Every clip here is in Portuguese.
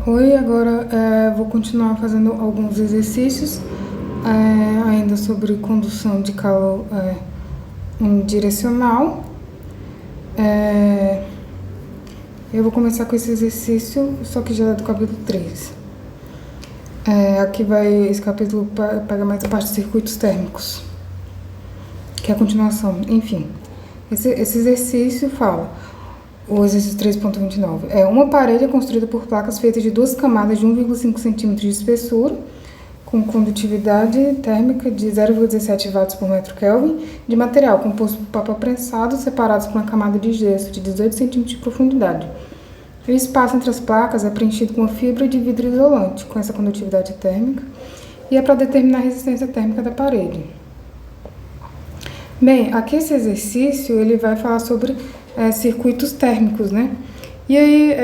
Oi, agora vou continuar fazendo alguns exercícios ainda sobre condução de calor unidirecional. Eu vou começar com esse exercício, só que já é do capítulo 3. Esse capítulo pega mais a parte de circuitos térmicos, que é a continuação. Enfim, esse exercício fala... O exercício 3.29. Uma parede é construída por placas feitas de duas camadas de 1,5 cm de espessura, com condutividade térmica de 0,17 watts por metro Kelvin, de material composto por papel prensado, separados por uma camada de gesso de 18 cm de profundidade. O espaço entre as placas é preenchido com uma fibra de vidro isolante, com essa condutividade térmica, e é para determinar a resistência térmica da parede. Bem, aqui esse exercício ele vai falar sobre circuitos térmicos, né? E aí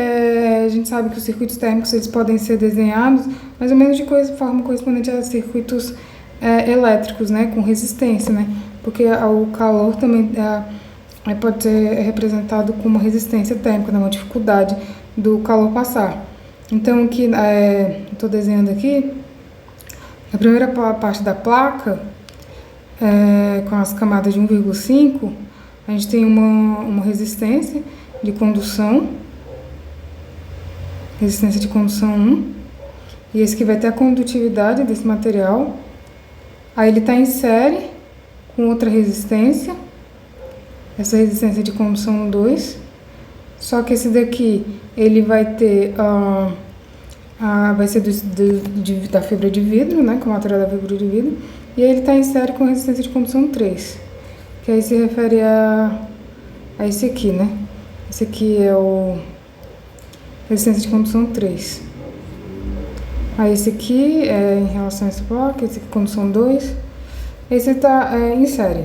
a gente sabe que os circuitos térmicos eles podem ser desenhados mais ou menos de forma correspondente a circuitos elétricos, né? Com resistência, né? Porque o calor também pode ser representado como uma resistência térmica, né? Uma dificuldade do calor passar. Então aqui estou desenhando aqui a primeira parte da placa com as camadas de 1,5. A gente tem uma resistência de condução, resistência de condução 1, e esse que vai ter a condutividade desse material. Aí ele está em série com outra resistência, essa resistência de condução 2, só que esse daqui ele vai ter, vai ser da fibra de vidro, né, com o material da fibra de vidro, e aí ele está em série com resistência de condução 3. Que aí se refere a esse aqui, né? Esse aqui é o resistência de condução 3. Aí esse aqui é em relação a esse bloco, esse aqui é condução 2. Esse está em série.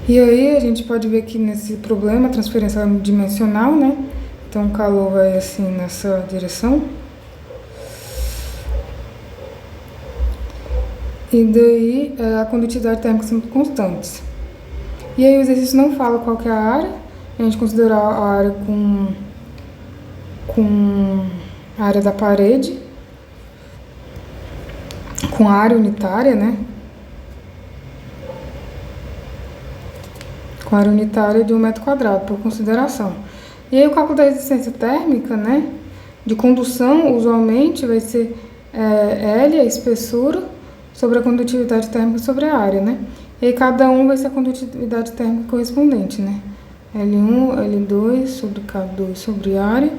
E aí a gente pode ver que nesse problema, a transferência dimensional, né? Então o calor vai assim nessa direção. E daí a condutividade térmica são constantes. E aí o exercício não fala qual que é a área. A gente considera a área com a área da parede, com a área unitária, né? Com a área unitária de 1 metro quadrado, por consideração. E aí o cálculo da resistência térmica, né? De condução, usualmente, vai ser L, a espessura, sobre a condutividade térmica sobre a área, né? E aí cada um vai ser a condutividade térmica correspondente, né? L1, L2 sobre K2 sobre área.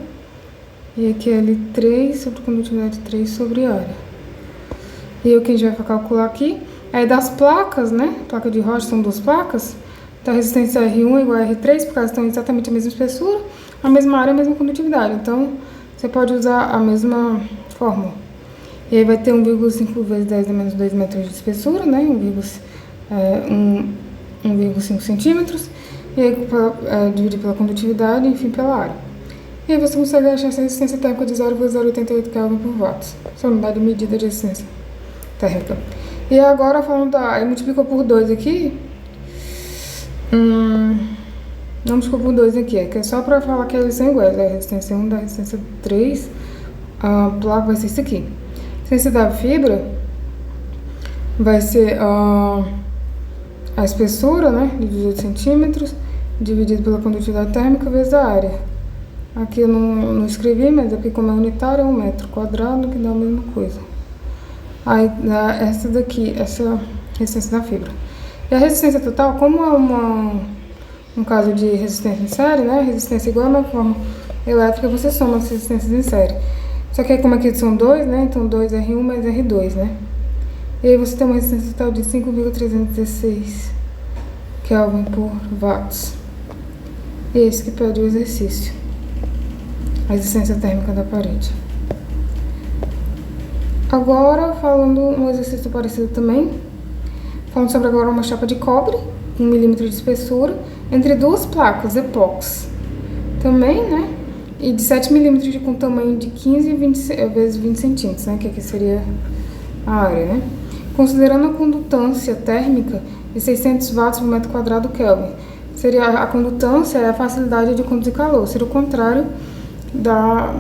E aqui L3 sobre condutividade 3 sobre área. E aí o que a gente vai calcular aqui é das placas, né? Placa de rocha são duas placas. Então a resistência R1 é igual a R3, porque elas estão exatamente a mesma espessura, a mesma área, a mesma condutividade. Então você pode usar a mesma fórmula. E aí vai ter 1,5 vezes 10 a menos 2 metros de espessura, né? 1,5 centímetros. E aí dividir pela condutividade e enfim pela área. E aí você consegue achar essa resistência térmica de 0,088 Kelvin por watts. Essa unidade de medida de resistência térmica. E agora falando da área, multiplicou por 2 aqui. Não multiplicou por 2 aqui, que é só para falar que eles são iguais. A resistência 1 da resistência 3, a placa vai ser isso aqui. A resistência da fibra vai ser a espessura, né, de 18 centímetros, dividido pela condutividade térmica vezes a área. Aqui eu não escrevi, mas aqui como é unitário é 1 metro quadrado, que dá a mesma coisa. Aí dá essa daqui, essa resistência da fibra. E a resistência total, como é um caso de resistência em série, né, resistência igual na forma elétrica, você soma as resistências em série. Só que aí como aqui são 2, né? Então 2R1 mais R2, né? E aí você tem uma resistência total de 5,316 Kelvin por watts. E esse que pede o exercício. A resistência térmica da parede. Agora, falando um exercício parecido também. Falando sobre agora uma chapa de cobre, 1 milímetro de espessura, entre duas placas epóxi. Também, né? E de 7 milímetros com tamanho de 15 vezes 20 centímetros, né? Que aqui seria a área, né? Considerando a condutância térmica de 600 watts por metro quadrado Kelvin. Seria a condutância é a facilidade de conduzir calor. Seria o contrário da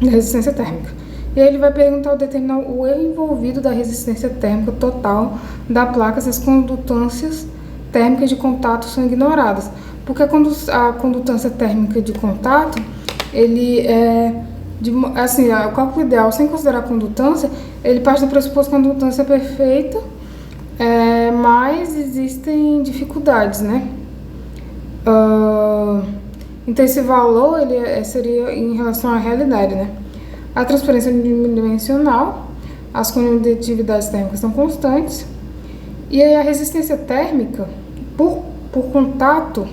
resistência térmica. E aí ele vai perguntar ou determinar o erro envolvido da resistência térmica total da placa se as condutâncias térmicas de contato são ignoradas. Porque a condutância térmica de contato, ele é, assim, o cálculo ideal, sem considerar a condutância, ele parte do pressuposto que a condutância é perfeita, mas existem dificuldades, né? Então esse valor ele seria em relação à realidade, né? A transferência unidimensional, as condutividades térmicas são constantes, e aí a resistência térmica por contato,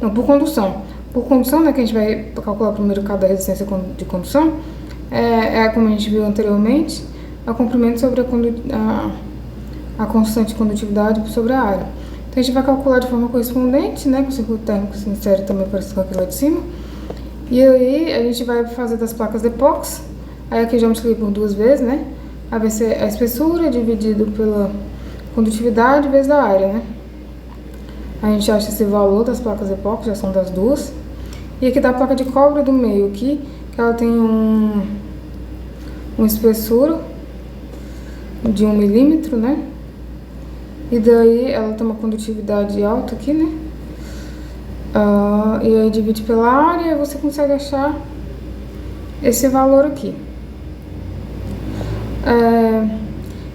não, por condução. Por condução, né, que a gente vai calcular primeiro cada resistência de condução, como a gente viu anteriormente, é o comprimento sobre a constante condutividade sobre a área. Então a gente vai calcular de forma correspondente, né, com o circuito térmico sincero também parecido com aquele lá de cima. E aí a gente vai fazer das placas de epóxi, aí aqui já multipliquei por 2 vezes, né? Aí vai ser a espessura dividido pela condutividade vezes a área, né? A gente acha esse valor das placas de epóxi, já são das duas. E aqui da placa de cobre do meio aqui, que ela tem uma espessura de 1 milímetro, né? E daí ela tem uma condutividade alta aqui, né? E aí divide pela área e você consegue achar esse valor aqui.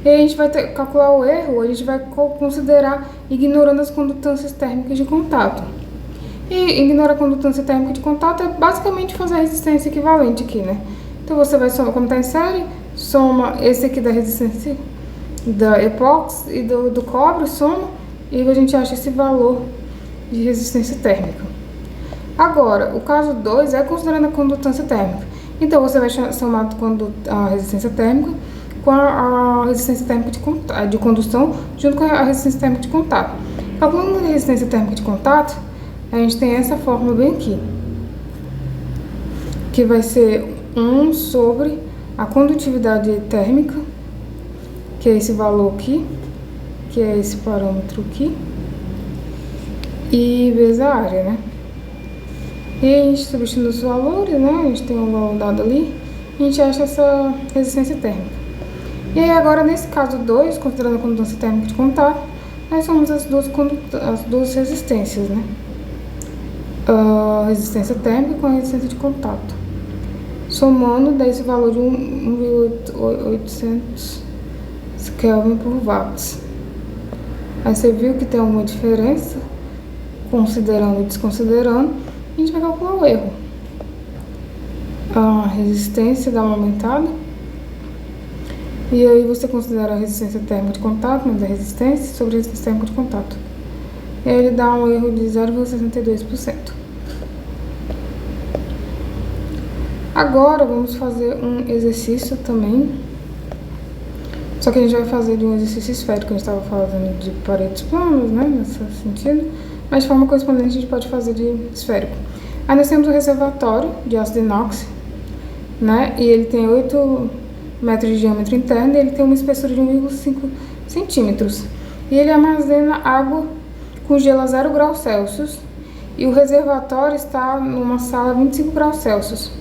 E aí a gente vai calcular o erro, a gente vai considerar ignorando as condutâncias térmicas de contato. E ignorar a condutância térmica de contato é basicamente fazer a resistência equivalente aqui, né? Então você vai somar, como está em série, soma esse aqui da resistência da epóxi e do cobre, soma, e a gente acha esse valor de resistência térmica. Agora, o caso 2 é considerando a condutância térmica. Então, você vai somar a resistência térmica com a resistência térmica de condução junto com a resistência térmica de contato. Calculando a resistência térmica de contato, a gente tem essa fórmula bem aqui, que vai ser 1 sobre a condutividade térmica, que é esse valor aqui, que é esse parâmetro aqui, e vezes a área, né? E a gente substituindo os valores, né? A gente tem um valor dado ali, a gente acha essa resistência térmica. E aí agora, nesse caso 2, considerando a condutância térmica de contato, nós somos as duas resistências, né? A resistência térmica com a resistência de contato. Somando, dá esse valor de 1.800 Kelvin por watts. Aí você viu que tem alguma diferença, considerando e desconsiderando, a gente vai calcular o erro. A resistência dá uma aumentada, e aí você considera a resistência térmica de contato, mas a resistência sobre a resistência térmica de contato. E aí ele dá um erro de 0,62%. Agora vamos fazer um exercício também, só que a gente vai fazer de um exercício esférico, que a gente estava fazendo de paredes planas, né, nesse sentido, mas de forma correspondente a gente pode fazer de esférico. Aí nós temos o reservatório de ácido inox, né, e ele tem 8 metros de diâmetro interno e ele tem uma espessura de 1,5 centímetros. E ele armazena água com gelo a 0 graus Celsius, e o reservatório está numa sala a 25 graus Celsius.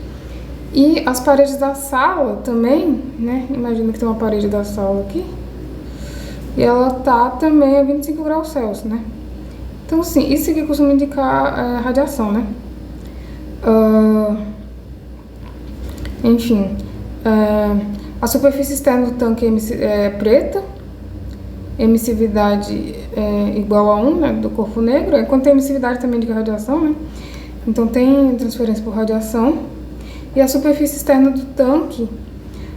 E as paredes da sala também, né? Imagina que tem uma parede da sala aqui. E ela tá também a 25 graus Celsius, né? Então, sim, isso aqui costuma indicar radiação, né? Enfim, a superfície externa do tanque é preta, emissividade igual a 1, né, do corpo negro. Quando tem emissividade também indica radiação, né? Então tem transferência por radiação. E a superfície externa do tanque,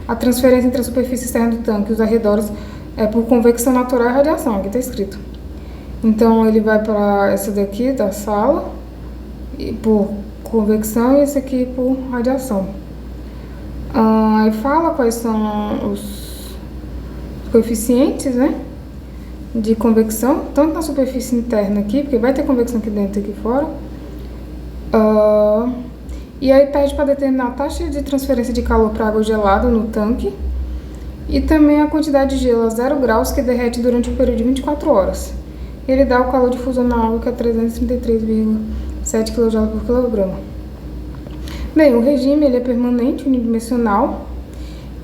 a transferência entre a superfície externa do tanque e os arredores é por convecção natural e radiação, aqui está escrito. Então ele vai para essa daqui da sala, e por convecção, e esse aqui por radiação. Aí fala quais são os coeficientes, né, de convecção, tanto na superfície interna aqui, porque vai ter convecção aqui dentro e aqui fora. E aí pede para determinar a taxa de transferência de calor para água gelada no tanque e também a quantidade de gelo a 0 graus que derrete durante um período de 24 horas. Ele dá o calor de fusão na água, que é 333,7 kJ por quilograma. Bem, o regime ele é permanente, unidimensional,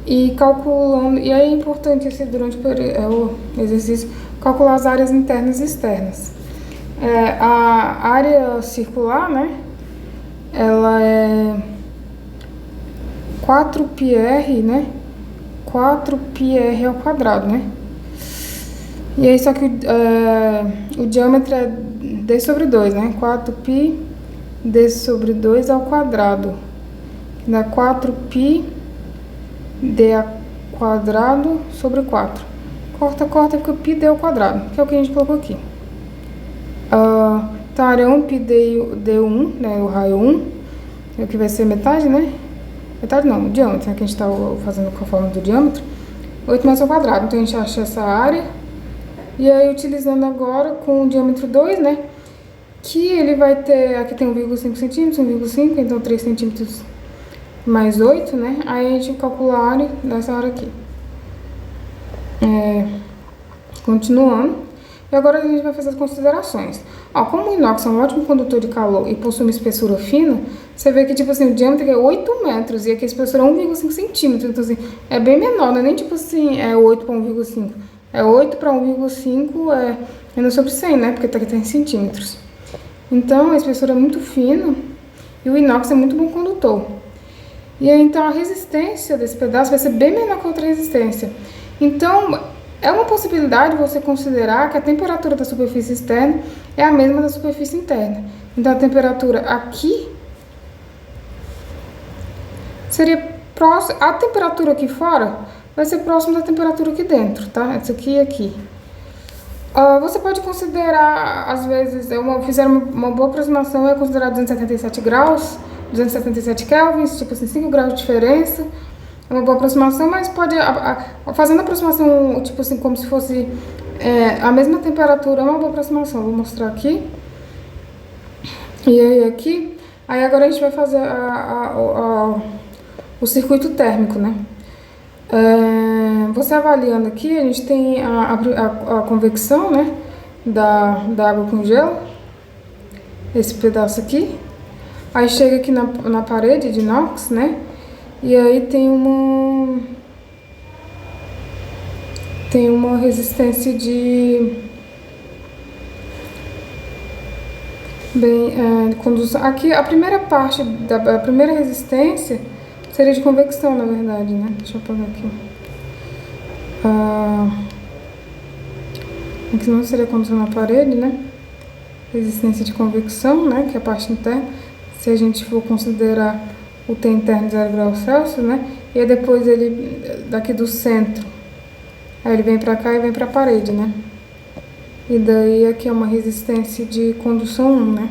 e calculando, e aí é importante esse, durante o exercício calcular as áreas internas e externas. A área circular, né, ela é 4πr, né, 4πr ao quadrado, né, e aí só que o diâmetro é d sobre 2, né, 4π d sobre 2 ao quadrado, que dá 4π d quadrado sobre 4. Corta, fica π d ao quadrado, que é o que a gente colocou aqui. Então, área 1, π d1, né, o raio 1, é o que vai ser metade, né? Metade não, o diâmetro, né, que a gente está fazendo com a forma do diâmetro. 8 metros ao quadrado, então a gente acha essa área. E aí, utilizando agora com o diâmetro 2, né? Que ele vai ter, aqui tem 1,5 centímetros, 1,5, então 3 centímetros mais 8, né? Aí a gente calcula a área dessa área aqui. Continuando. E agora a gente vai fazer as considerações. Ó, como o inox é um ótimo condutor de calor e possui uma espessura fina, você vê que, tipo assim, o diâmetro é 8 metros e aqui a espessura é 1,5 centímetros. Então, assim, é bem menor, não é nem tipo assim, 8 para 1,5. É 8 para 1,5 é menos sobre 100, né? Porque tá aqui tá em centímetros. Então, a espessura é muito fina e o inox é muito bom condutor. E aí, então, a resistência desse pedaço vai ser bem menor que a outra resistência. Então, é uma possibilidade você considerar que a temperatura da superfície externa é a mesma da superfície interna. Então, a temperatura aqui seria próxima, a temperatura aqui fora vai ser próxima da temperatura aqui dentro, tá? Essa aqui e aqui. Você pode considerar, às vezes, fizeram uma boa aproximação, é considerar 277 graus, 277 kelvins, tipo assim, 5 graus de diferença. É uma boa aproximação, mas pode, fazendo a aproximação, tipo assim, como se fosse a mesma temperatura, é uma boa aproximação. Vou mostrar aqui. E aí aqui, aí agora a gente vai fazer o circuito térmico, né? Você avaliando aqui, a gente tem a convecção, né, da água com gelo, esse pedaço aqui. Aí chega aqui na parede de inox, né? E aí tem uma resistência de condução. Aqui a primeira parte da primeira resistência seria de convecção, na verdade, né? Deixa eu apagar aqui. Aqui não seria condução na parede, né? Resistência de convecção, né? Que é a parte interna. Se a gente for considerar o T interno de 0 graus Celsius, né? E aí depois ele, daqui do centro, aí ele vem pra cá e vem pra parede, né? E daí aqui é uma resistência de condução 1, né?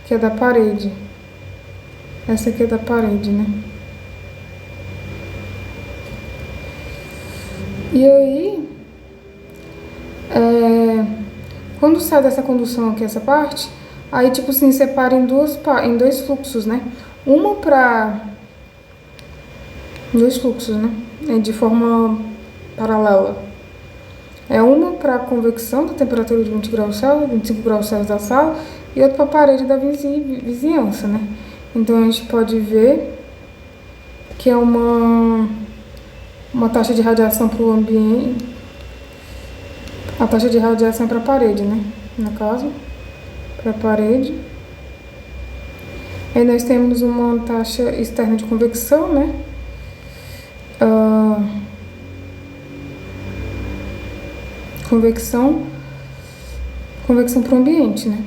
Que é da parede. Essa aqui é da parede, né? E aí, quando sai dessa condução aqui, essa parte, aí tipo assim, separa em dois fluxos, né? Uma para dois fluxos, né? De forma paralela. Uma para convecção da temperatura de 20 graus Celsius, 25 graus Celsius da sala, e outra para a parede da vizinhança, né? Então a gente pode ver que é uma taxa de radiação para o ambiente. A taxa de radiação é para a parede, né? No caso, para a parede. Aí nós temos uma taxa externa de convecção, né? Convecção para o ambiente, né?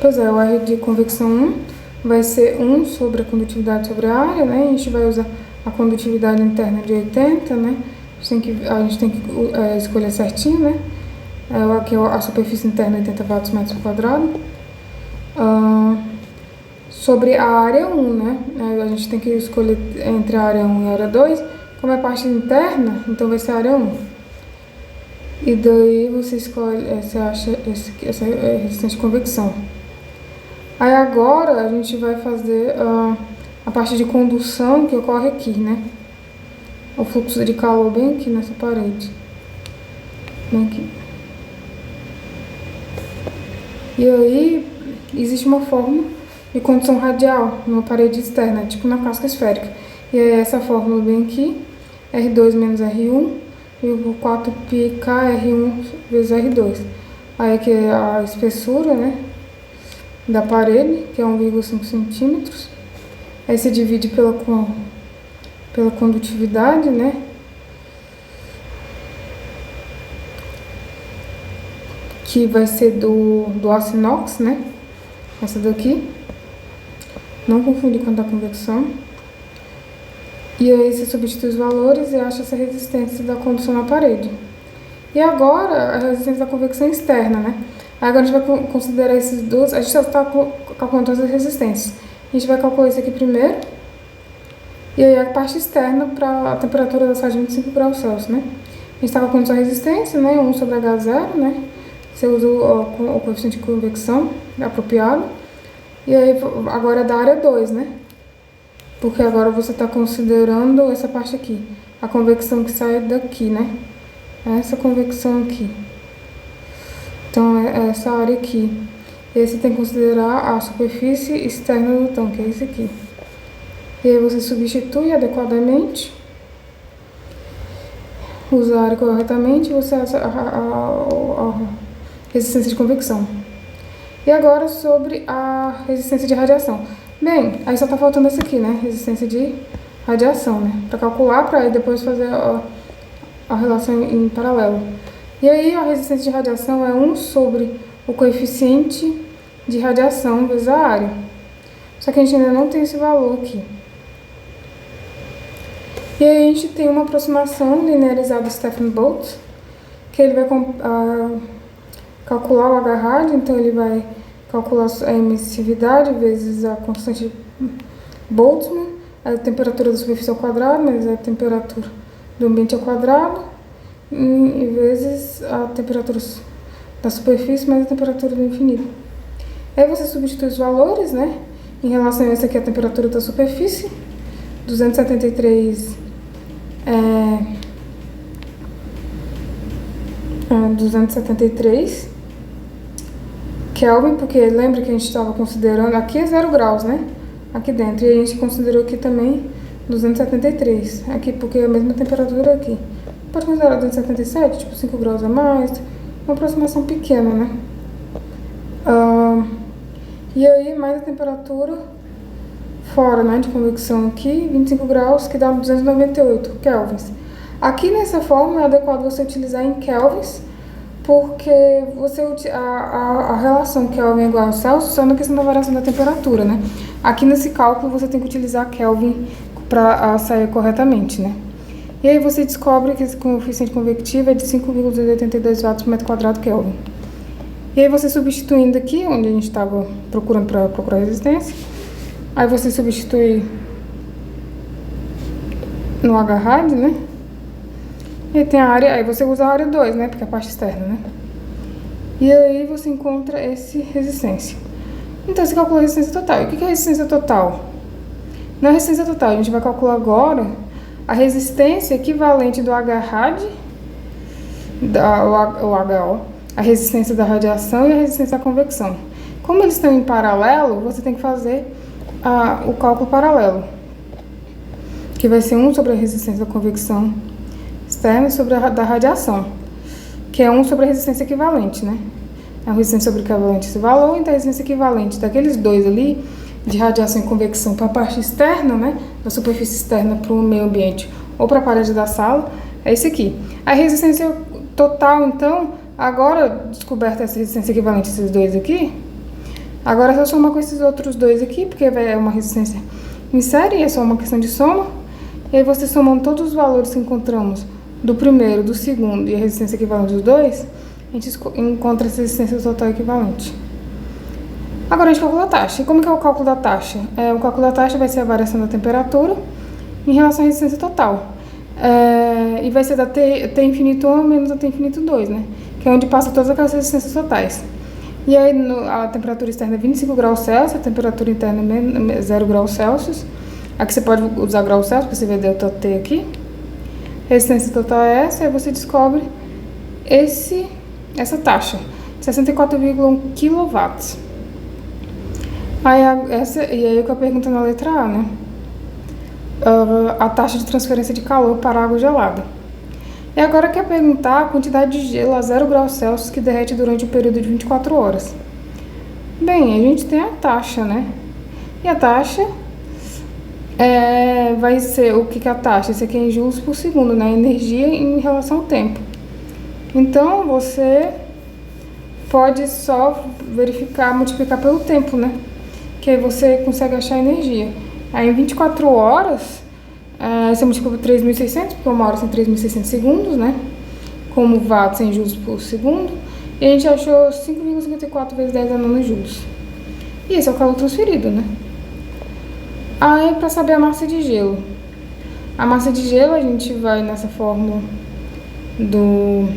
Pois é, o R de convecção 1 vai ser 1 sobre a condutividade sobre a área, né? A gente vai usar a condutividade interna de 80, né? A gente tem que escolher certinho, né? Aqui a superfície interna 80 watts metros quadrados. Sobre a área 1, né? A gente tem que escolher entre a área 1 e a área 2. Como é parte interna, então vai ser a área 1. E daí você escolhe, você acha essa resistência de convecção. Aí agora a gente vai fazer a parte de condução que ocorre aqui, né? O fluxo de calor bem aqui nessa parede. Bem aqui. E aí existe uma fórmula de condução radial numa parede externa, tipo na casca esférica. E aí essa fórmula vem aqui, R2 menos R1, vírgula 4πk R1 vezes R2. Aí aqui é a espessura, né, da parede, que é 1,5 centímetros. Aí se divide pela condutividade, né, que vai ser do aço inox, né, essa daqui. Não confundir com a da convecção. E aí você substitui os valores e acha essa resistência da condução na parede. E agora a resistência da convecção externa, né? Agora a gente vai considerar esses dois. A gente já está calculando todas as resistências. A gente vai calcular isso aqui primeiro. E aí a parte externa para a temperatura da sala de 25 graus Celsius, né? A gente está calculando sua resistência, né? 1 sobre H0, né? Você usa o coeficiente de convecção apropriado. E aí agora é da área 2, né? Porque agora você está considerando essa parte aqui. A convecção que sai daqui, né? Essa convecção aqui. Então é essa área aqui. E aí você tem que considerar a superfície externa do tanque, é isso aqui. E aí você substitui adequadamente, usa a área corretamente e você usa a resistência de convecção. E agora sobre a resistência de radiação. Bem, aí só tá faltando essa aqui, né? Resistência de radiação, né? Para calcular, para aí depois fazer a relação em paralelo. E aí a resistência de radiação é 1 sobre o coeficiente de radiação vezes a área. Só que a gente ainda não tem esse valor aqui. E aí a gente tem uma aproximação linearizada de Stefan-Boltz, que ele vai calcular o H-rádio, então ele vai calcular a emissividade vezes a constante Boltzmann, a temperatura da superfície ao quadrado, mas a temperatura do ambiente ao quadrado, e vezes a temperatura da superfície mais a temperatura do infinito. Aí você substitui os valores, né? Em relação a essa aqui, a temperatura da superfície, 273 Kelvin, porque lembra que a gente estava considerando, aqui é 0 graus, né? Aqui dentro, e a gente considerou aqui também 273, aqui porque é a mesma temperatura aqui. Pode considerar 277, tipo 5 graus a mais, uma aproximação pequena, né? E aí, mais a temperatura fora, né, de convecção aqui, 25 graus, que dá 298 kelvins. Aqui nessa forma é adequado você utilizar em kelvins, porque a relação Kelvin igual ao Celsius só na questão da variação da temperatura, né? Aqui nesse cálculo você tem que utilizar Kelvin para sair corretamente, né? E aí você descobre que esse coeficiente convectivo é de 5,82 watts por metro quadrado Kelvin. E aí você substituindo aqui, onde a gente estava procurando para procurar resistência, aí você substitui no H-rádio, né? E tem a área, aí você usa a área 2, né? Porque é a parte externa, né? E aí você encontra essa resistência. Então você calcula a resistência total. E o que é a resistência total? Na resistência total, a gente vai calcular agora a resistência equivalente do H-rádio, o HO, a resistência da radiação e a resistência da convecção. Como eles estão em paralelo, você tem que fazer o cálculo paralelo, que vai ser 1 sobre a resistência da convecção externa sobre a da radiação, que é 1 sobre a resistência equivalente, né? A resistência sobre equivalente esse valor, então a resistência equivalente daqueles dois ali, de radiação e convecção para a parte externa, né? Da superfície externa para o meio ambiente ou para a parede da sala, é esse aqui. A resistência total, então, agora descoberta essa resistência equivalente a esses dois aqui, agora é só somar com esses outros dois aqui, porque é uma resistência em série, é só uma questão de soma, e aí você somando todos os valores que encontramos do primeiro, do segundo e a resistência equivalente dos dois, a gente encontra essa resistência total equivalente. Agora a gente calcula a taxa. E como que é o cálculo da taxa? O cálculo da taxa vai ser a variação da temperatura em relação à resistência total. E vai ser da T infinito 1 menos a T infinito 2, né? Que é onde passa todas aquelas resistências totais. E aí a temperatura externa é 25 graus Celsius, a temperatura interna é 0 graus Celsius. Aqui você pode usar graus Celsius, porque você vê delta T aqui. Resistência total é essa, aí você descobre essa taxa. 64,1 kW. E aí o que eu pergunto na letra A, né? A taxa de transferência de calor para água gelada. E agora quer perguntar a quantidade de gelo a 0 graus Celsius que derrete durante o período de 24 horas. Bem, a gente tem a taxa, né? E a taxa vai ser, o que é a taxa? Isso aqui é em joules por segundo, né? Energia em relação ao tempo. Então, você pode só verificar, multiplicar pelo tempo, né? Que aí você consegue achar energia. Aí em 24 horas, você multiplica por 3.600, porque uma hora são 3.600 segundos, né? Como watts em joules por segundo. E a gente achou 5,54 vezes 10 a nona joules. E esse é o calor transferido, né? Aí, para saber a massa de gelo. A massa de gelo, a gente vai nessa fórmula do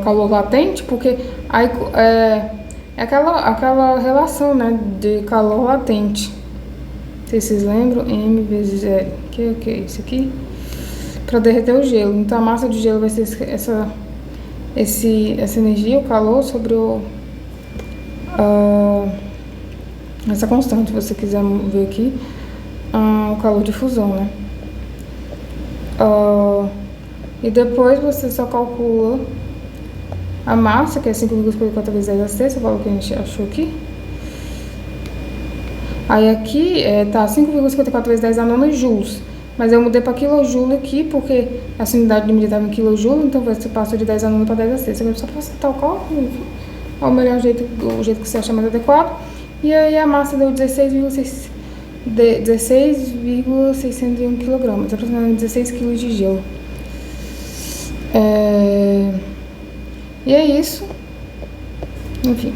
calor latente, porque aí é aquela relação, né, de calor latente. Não sei se vocês lembram, M vezes L, que é isso aqui? Para derreter o gelo. Então a massa de gelo vai ser essa energia, o calor, sobre essa constante, se você quiser ver aqui, o calor de fusão, né? E depois você só calcula a massa, que é 5,54 vezes 10 a sexta, o valor que a gente achou aqui. Aí aqui tá 5,54 vezes 10 a nona joules. Mas eu mudei para quilojoule aqui, porque essa unidade de medida estava em quilojoule, então você passou de 10 a nona para 10 a sexta. Agora só para acertar o cálculo, é o melhor jeito, o jeito que você acha mais adequado. E aí a massa deu 16,601 kg, aproximadamente 16 kg de gelo. E é isso. Enfim.